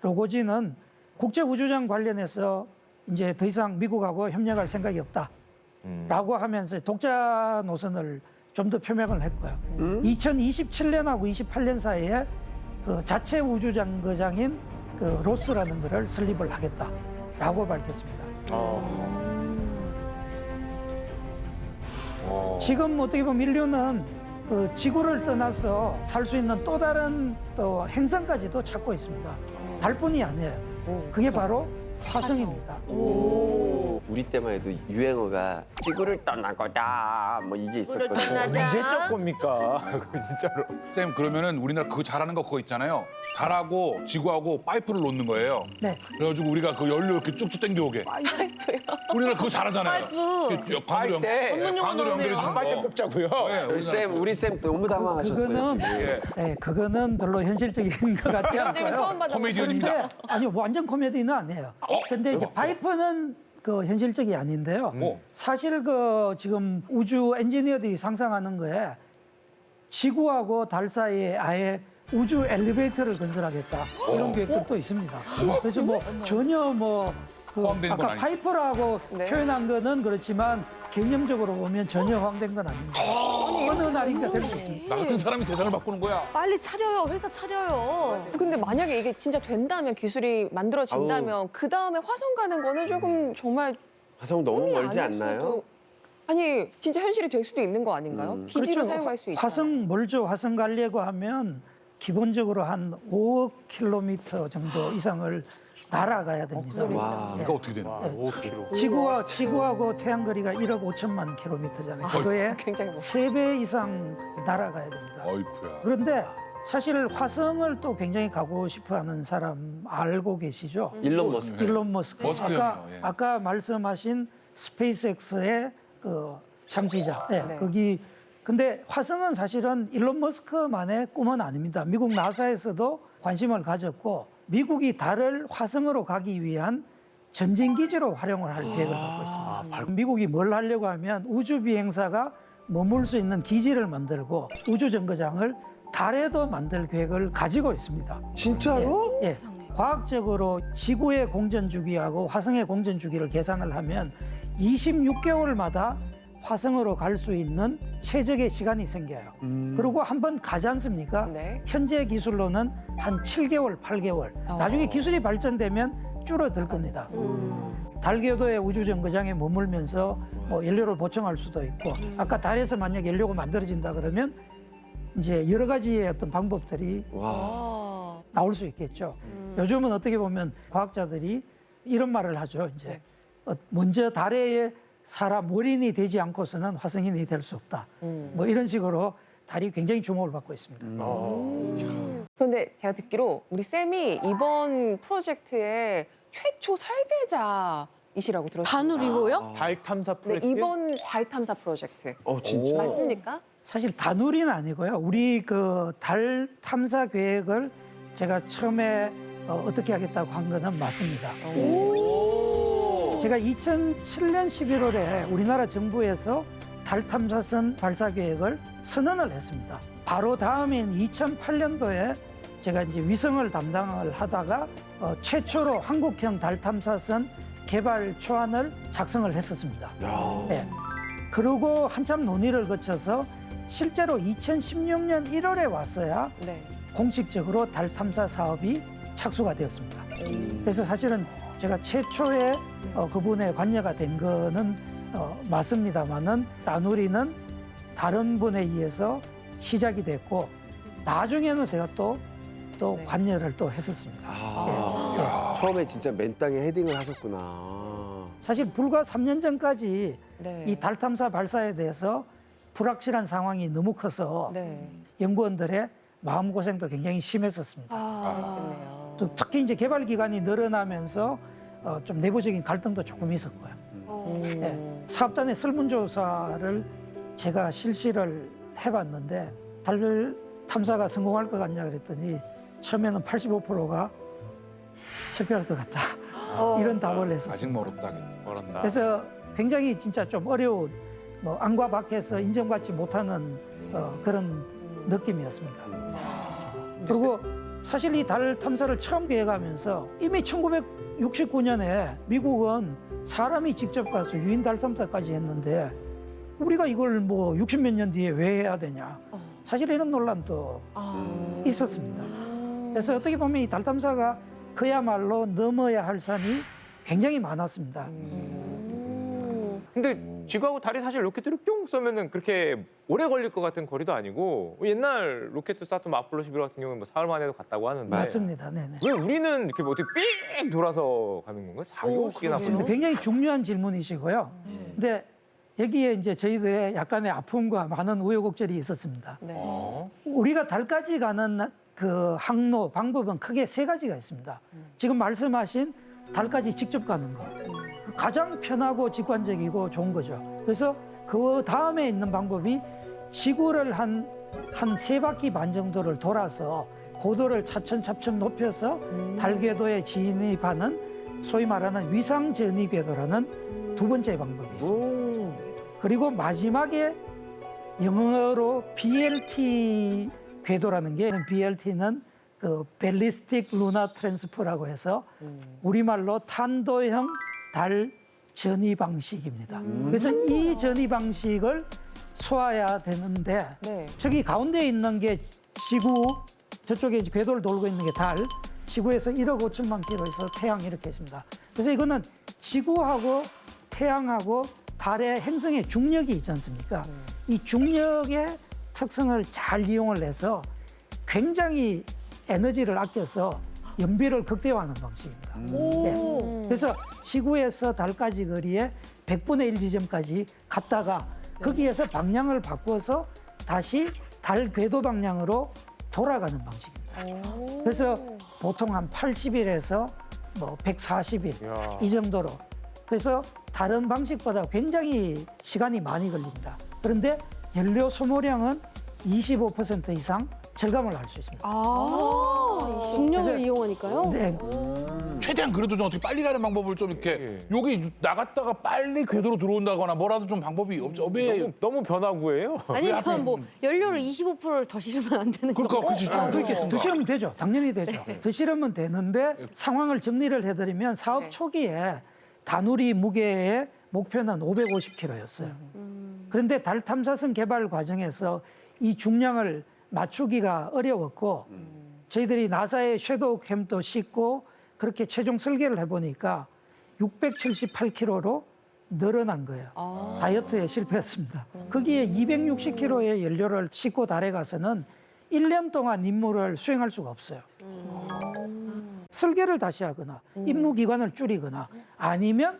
로고진은 국제우주장 관련해서 이제 더 이상 미국하고 협력할 생각이 없다라고 하면서 독자 노선을 좀 더 표명을 했고요. 2027년하고 28년 사이에 그 자체 우주정거장인 그 로스라는 거를 설립을 하겠다라고 밝혔습니다. 지금 어떻게 보면 인류는 그 지구를 떠나서 살 수 있는 또 다른 또 행성까지도 찾고 있습니다. 달뿐이 아니에요. 그게 바로 화성입니다. 우리 때만 해도 유행어가 지구를 떠날 거다 뭐 이게 있었거든요. 언제적 겁니까? 진짜로. 쌤 그러면은 우리나라 그거 잘하는 거 그거 있잖아요. 달하고 지구하고 파이프를 놓는 거예요. 네. 그래가지고 우리가 그 연료 이렇게 쭉쭉 당겨오게. 우리나라 그거 잘하잖아요. 파이프. 관으로 관으로 연결해 주는 거. 빨대 꼽자고요. 네, 우리 쌤 너무 당황하셨어요. 그거는 지금. 그거는 별로 현실적인 것 같지 않고요. 처음 받아보는 코미디언입니다. 그런데 아니요, 완전 코미디는 아니에요. 근데 이제 파이프는 그 현실적이 아닌데요. 사실 그 지금 우주 엔지니어들이 상상하는 거에 지구하고 달 사이에 아예 우주 엘리베이터를 건설하겠다 이런 계획도 또 있습니다. 그래서 뭐 전혀 뭐 그 포함된 건 아까 아니죠. 파이퍼라고 네. 표현한 거는 그렇지만 개념적으로 보면 전혀 허황된 건 아닙니다. 어느 날인가 될 수 있습니다. 나 같은 사람이 세상을 바꾸는 거야. 빨리 차려요. 회사 차려요. 근데 만약에 이게 진짜 된다면 기술이 만들어진다면 그 다음에 화성 가는 거는 조금 정말 화성 너무 꿈이 멀지 아닐 않나요? 수도- 아니 진짜 현실이 될 수도 있는 거 아닌가요? 기지로 사용할 수 있다. 화성 멀죠. 화성 가려고 하면 기본적으로 한 5억 킬로미터 정도 이상을 날아가야 됩니다. 와. 이거 어떻게 되는 거야? 지구하고 태양 거리가 1억 5천만 킬로미터잖아요. 그거에 굉장히 멀- 3배 이상 날아가야 됩니다. 어이쿠야. 그런데 사실 화성을 또 굉장히 가고 싶어하는 사람 알고 계시죠? 일론 머스크. 일론 머스크. 머스크 형이요, 예. 아까 말씀하신 스페이스X의 그 창시자. 예, 네. 거기 근데 화성은 사실은 일론 머스크만의 꿈은 아닙니다. 미국 나사에서도 관심을 가졌고 미국이 달을 화성으로 가기 위한 전진 기지로 활용을 할 계획을 갖고 있습니다. 미국이 뭘 하려고 하면 우주 비행사가 머물 수 있는 기지를 만들고 우주 정거장을 달에도 만들 계획을 가지고 있습니다. 진짜로? 예. 과학적으로 지구의 공전 주기하고 화성의 공전 주기를 계산을 하면 26개월마다 화성으로 갈 수 있는 최적의 시간이 생겨요. 그리고 한번 가지 않습니까? 네. 현재 기술로는 한 7개월, 8개월. 나중에 기술이 발전되면 줄어들 겁니다. 달궤도의 우주정거장에 머물면서 뭐 연료를 보충할 수도 있고 아까 달에서 만약 연료가 만들어진다 그러면 이제 여러 가지의 어떤 방법들이 와. 나올 수 있겠죠. 요즘은 어떻게 보면 과학자들이 이런 말을 하죠. 이제 먼저 달에 사람 월인이 되지 않고서는 화성인이 될 수 없다. 뭐 이런 식으로 달이 굉장히 주목을 받고 있습니다. 그런데 제가 듣기로 우리 쌤이 이번 프로젝트의 최초 설계자이시라고 들었어요. 다누리고요? 달 탐사 네, 프로젝트. 이번 달 탐사 프로젝트. 진짜. 맞습니까? 사실 다누리는 아니고요. 우리 그 달 탐사 계획을 제가 처음에 어떻게 하겠다고 한 거는 맞습니다. 제가 2007년 11월에 우리나라 정부에서 달 탐사선 발사 계획을 선언을 했습니다. 바로 다음인 2008년도에 제가 이제 위성을 담당을 하다가 최초로 한국형 달 탐사선 개발 초안을 작성을 했었습니다. 네. 그리고 한참 논의를 거쳐서 실제로 2016년 1월에 왔어야 네. 공식적으로 달 탐사 사업이 착수가 되었습니다. 그래서 사실은 제가 최초에 그분의 관여가 된 거는 맞습니다만은 다누리는 다른 분에 의해서 시작이 됐고 나중에는 제가 또 네. 관여를 또 했었습니다. 처음에 진짜 맨 땅에 헤딩을 하셨구나. 사실 불과 3년 전까지 네. 이 달 탐사 발사에 대해서 불확실한 상황이 너무 커서 네. 연구원들의 마음고생도 굉장히 심했었습니다. 그렇겠네요. 또 특히 이제 개발 기간이 늘어나면서 좀 내부적인 갈등도 조금 있었고요. 네. 사업단의 설문조사를 제가 실시를 해봤는데 달 탐사가 성공할 것 같냐 그랬더니 처음에는 85%가 실패할 것 같다. 이런 답을 했었습니다. 아직 멀었다. 멀었다. 그래서 굉장히 진짜 좀 어려운 안과 밖에서 인정받지 못하는 그런 느낌이었습니다. 그리고 사실 이 달 탐사를 처음 계획하면서 이미 1969년에 미국은 사람이 직접 가서 유인 달 탐사까지 했는데 우리가 이걸 뭐 60몇 년 뒤에 왜 해야 되냐. 사실 이런 논란도 있었습니다. 그래서 어떻게 보면 이 달 탐사가 그야말로 넘어야 할 산이 굉장히 많았습니다. 근데 지구하고 달이 사실 로켓으로 뿅 쏘면은 그렇게 오래 걸릴 것 같은 거리도 아니고 옛날 로켓 쐈던 아폴로 11 같은 경우는 뭐 사흘 만에도 갔다고 하는데 맞습니다. 네네. 왜 우리는 이렇게 뭐 어떻게 삥 돌아서 가는 건가요? 4개월씩이나 맞습니다. 굉장히 중요한 질문이시고요. 근데 여기에 이제 저희들의 약간의 아픔과 많은 우여곡절이 있었습니다. 네. 우리가 달까지 가는 그 항로 방법은 크게 세 가지가 있습니다. 지금 말씀하신 달까지 직접 가는 거. 가장 편하고 직관적이고 좋은 거죠. 그래서 그 다음에 있는 방법이 지구를 한 세 바퀴 반 정도를 돌아서 고도를 차츰차츰 높여서 달 궤도에 진입하는 소위 말하는 위상 전이 궤도라는 두 번째 방법이 있습니다. 그리고 마지막에 영어로 BLT 궤도라는 게 BLT는 그 벨리스틱 루나 트랜스퍼라고 해서 우리말로 탄도형 달 전이 방식입니다. 그래서 이 전이 방식을 쏘아야 되는데 네. 저기 가운데 있는 게 지구, 저쪽에 이제 궤도를 돌고 있는 게 달, 지구에서 1억 5천만 킬로에서 태양 이렇게 있습니다. 그래서 이거는 지구하고 태양하고 달의 행성의 중력이 있지 않습니까? 이 중력의 특성을 잘 이용을 해서 굉장히 에너지를 아껴서 연비를 극대화하는 방식입니다. 네. 그래서 지구에서 달까지 거리에 100분의 1 지점까지 갔다가 거기에서 방향을 바꿔서 다시 달 궤도 방향으로 돌아가는 방식입니다. 그래서 보통 한 80일에서 뭐 140일 이 정도로. 그래서 다른 방식보다 굉장히 시간이 많이 걸립니다. 그런데 연료 소모량은 25% 이상 절감을 할 수 있습니다. 중력을 그래서- 이용하니까요? 네. 최대한 그래도 좀 어떻게 빨리 가는 방법을 좀 이렇게 여기 나갔다가 빨리 궤도로 들어온다거나 뭐라도 좀 방법이 없죠. 왜 너무 변화구예요. 아니면 뭐 연료를 25%를 더 실으면 안 되는 그러니까 건가요? 그치 좀 그렇게 드시면 되죠. 당연히 되죠. 드시면 되는데 상황을 정리를 해드리면 사업 네. 초기에 다누리 무게의 목표는 550kg였어요. 그런데 달 탐사선 개발 과정에서 이 중량을 맞추기가 어려웠고 저희들이 나사의 섀도우 캠도 싣고 그렇게 최종 설계를 해보니까 678kg로 늘어난 거예요. 다이어트에 실패했습니다. 거기에 260kg의 연료를 싣고 달에 가서는 1년 동안 임무를 수행할 수가 없어요. 설계를 다시 하거나 임무 기간을 줄이거나 아니면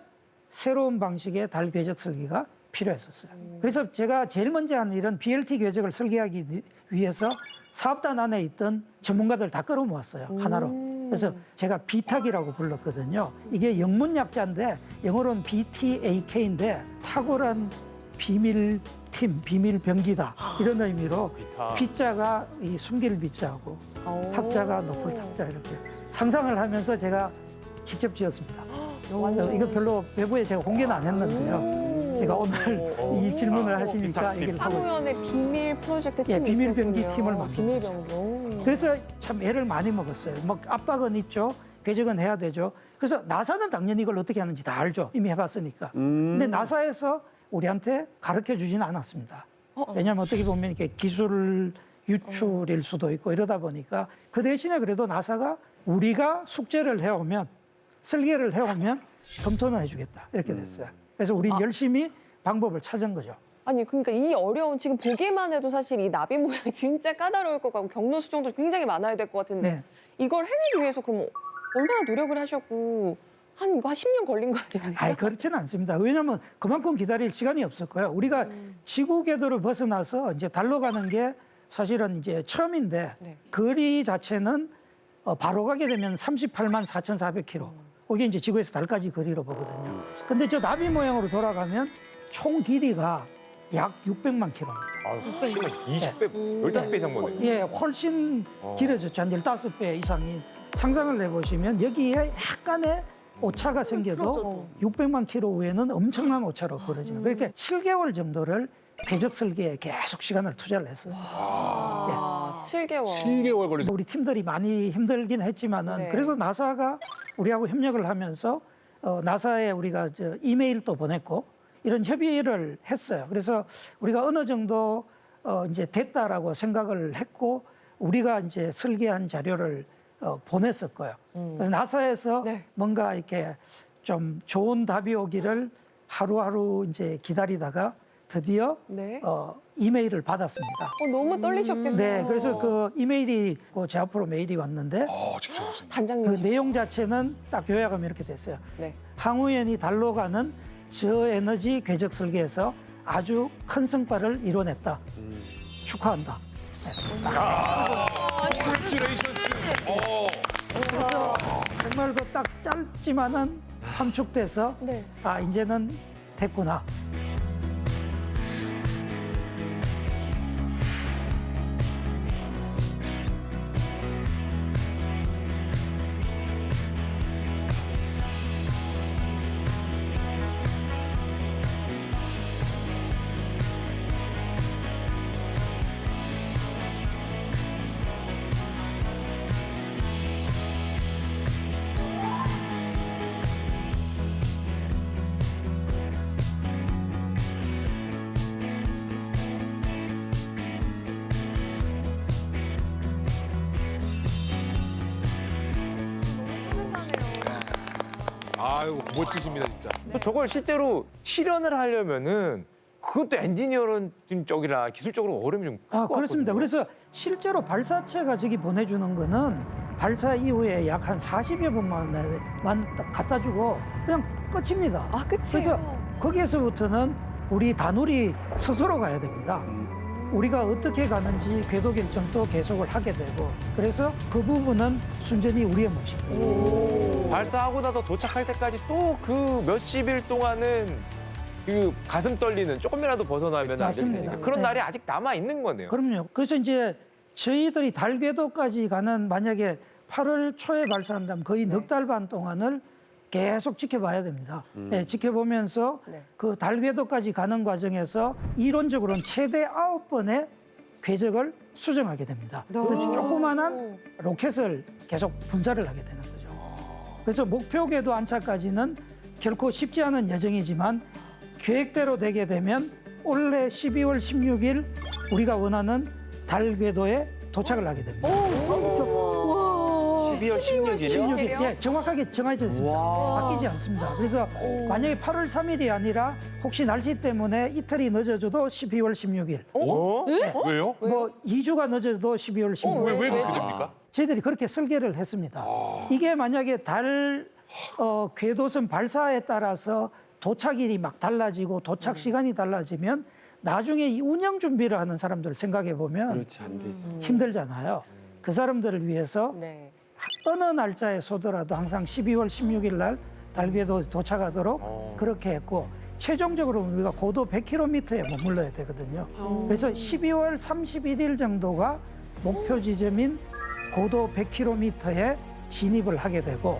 새로운 방식의 달 궤적 설계가 필요했었어요. 그래서 제가 제일 먼저 한 일은 BLT 궤적을 설계하기 위해서 사업단 안에 있던 전문가들 다 끌어모았어요. 하나로. 그래서 제가 BTAC이라고 불렀거든요. 이게 영문 약자인데 영어로는 BTAK인데 탁월한 비밀팀, 비밀병기다 이런 의미로 B자가 이 숨길 B자고 탁자가 높을 탁자 이렇게 상상을 하면서 제가 직접 지었습니다. 이거 별로 외부에 제가 공개는 안 했는데요. 제가 오늘 이 질문을 하시니까 얘기를 하고 있습니다. 항우연의 비밀 프로젝트 팀이 비밀 병기 있었군요. 팀을 만들었죠. 비밀 병기. 그래서 참 애를 많이 먹었어요. 뭐 압박은 있죠. 궤적은 해야 되죠. 그래서 나사는 당연히 이걸 어떻게 하는지 다 알죠. 이미 해봤으니까. 근데 나사에서 우리한테 가르쳐 주지는 않았습니다. 왜냐하면 어떻게 보면 이렇게 기술 유출일 수도 있고 이러다 보니까 그 대신에 그래도 나사가 우리가 숙제를 해오면 설계를 해오면 검토는 해주겠다 이렇게 됐어요. 그래서 우린 열심히 방법을 찾은 거죠. 아니 그러니까 이 어려운 지금 보기만 해도 사실 이 나비 모양 진짜 까다로울 것 같고 경로 수정도 굉장히 많아야 될 것 같은데 네. 이걸 해내기 위해서 그럼 얼마나 노력을 하셨고 이거 한 10년 걸린 거 아니에요? 아니 그렇지는 않습니다. 왜냐하면 그만큼 기다릴 시간이 없을 거예요. 우리가 지구 궤도를 벗어나서 이제 달로 가는 게 사실은 이제 처음인데 거리 자체는 바로 가게 되면 38만 4,400km. 그게 이제 지구에서 달까지 거리로 보거든요. 근데 저 나비 모양으로 돌아가면 총 길이가 약 600만 km. 20배, 15배 이상 보네요. 예, 훨씬 길어졌죠. 한 15배 이상이. 상상을 해보시면 여기에 약간의 오차가 생겨도 600만 킬로 후에는 엄청난 오차로 벌어지는. 그렇게 7개월 정도를 궤적 설계에 계속 시간을 투자를 했었어요. 7개월. 7개월 걸리죠. 우리 팀들이 많이 힘들긴 했지만은 네. 그래도 나사가 우리하고 협력을 하면서 나사에 우리가 이메일도 보냈고 이런 협의를 했어요. 그래서 우리가 어느 정도 이제 됐다라고 생각을 했고 우리가 이제 설계한 자료를 보냈을 거예요. 그래서 나사에서 뭔가 이렇게 좀 좋은 답이 오기를 하루하루 이제 기다리다가 드디어 이메일을 받았습니다. 너무 떨리셨겠어요. 네, 그래서 그 이메일이 제 앞으로 메일이 왔는데 직접 왔습니다. 단장님. 그 내용 자체는 딱 요약하면 이렇게 됐어요. 네. 항우연이 달로 가는 저에너지 궤적 설계에서 아주 큰 성과를 이뤄냈다. 축하한다. 콩그레츄레이션스. 그래서 정말 그 딱 짧지만은 함축돼서 이제는 됐구나. 아유 멋지십니다 진짜. 저걸 실제로 실현을 하려면은 그것도 엔지니어는 쪽이라 기술적으로 어려움이 좀 클 것 그렇습니다. 같거든요. 그래서 실제로 발사체가 저기 보내주는 거는 발사 이후에 약 한 40여 분만 갖다 주고 그냥 끝입니다. 끝이에요? 그래서 거기에서부터는 우리 다누리 스스로 가야 됩니다. 우리가 어떻게 가는지 궤도 결정도 계속을 하게 되고 그래서 그 부분은 순전히 우리의 몫입니다. 발사하고 나서 도착할 때까지 또 그 몇십 일 동안은 그 가슴 떨리는 조금이라도 벗어나면 안 될 맞습니다. 테니까 그런 네. 날이 아직 남아 있는 거네요. 그럼요. 그래서 이제 저희들이 달 궤도까지 가는 만약에 8월 초에 발사한다면 거의 넉 달 반 동안을 계속 지켜봐야 됩니다. 네, 지켜보면서 그 달 궤도까지 가는 과정에서 이론적으로는 최대 9번의 궤적을 수정하게 됩니다. 그래서 조그만한 로켓을 계속 분사를 하게 되는 거죠. 그래서 목표 궤도 안착까지는 결코 쉽지 않은 여정이지만 계획대로 되게 되면 올해 12월 16일 우리가 원하는 달 궤도에 도착을 하게 됩니다. 12월 16일이요? 예, 정확하게 정해져 있습니다. 바뀌지 않습니다. 그래서 만약에 8월 3일이 아니라 혹시 날씨 때문에 이틀이 늦어져도 12월 16일. 네? 왜요? 뭐 2주가 늦어도 12월 16일. 왜 그렇게 됩니까? 저희들이 그렇게 설계를 했습니다. 이게 만약에 달 궤도선 발사에 따라서 도착일이 막 달라지고 도착 시간이 달라지면 나중에 이 운영 준비를 하는 사람들 생각해 보면 그렇지 안 되지. 힘들잖아요. 그 사람들을 위해서 어느 날짜에 쏘더라도 항상 12월 16일 날 달궤도 도착하도록 그렇게 했고 최종적으로 우리가 고도 100km에 머물러야 되거든요. 그래서 12월 31일 정도가 목표 지점인 고도 100km에 진입을 하게 되고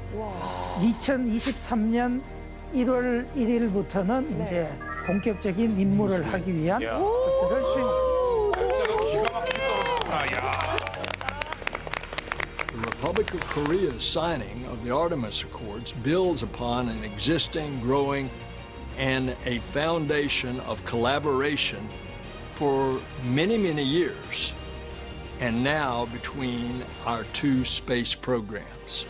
2023년 1월 1일부터는 이제 본격적인 임무를 하기 위한 것들을 수행합니다. 기가 막히게 떨어졌구나. 야. The Republic of Korea's signing of the Artemis Accords builds upon an existing, growing, and a foundation of collaboration for many, many years, and now between our two space programs.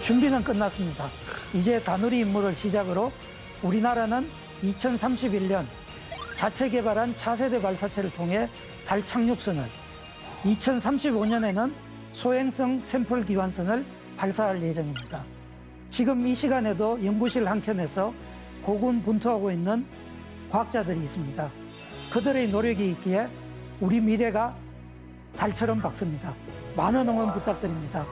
준비는 끝났습니다. 이제 다누리 임무를 시작으로 우리나라는 2031년 자체 개발한 차세대 발사체를 통해 달 착륙선을, 2035년에는 소행성 샘플 기관선을 발사할 예정입니다. 지금 이 시간에도 연구실 한켠에서 고군분투하고 있는 과학자들이 있습니다. 그들의 노력이 있기에 우리 미래가 달처럼 밝습니다. 많은 응원 부탁드립니다.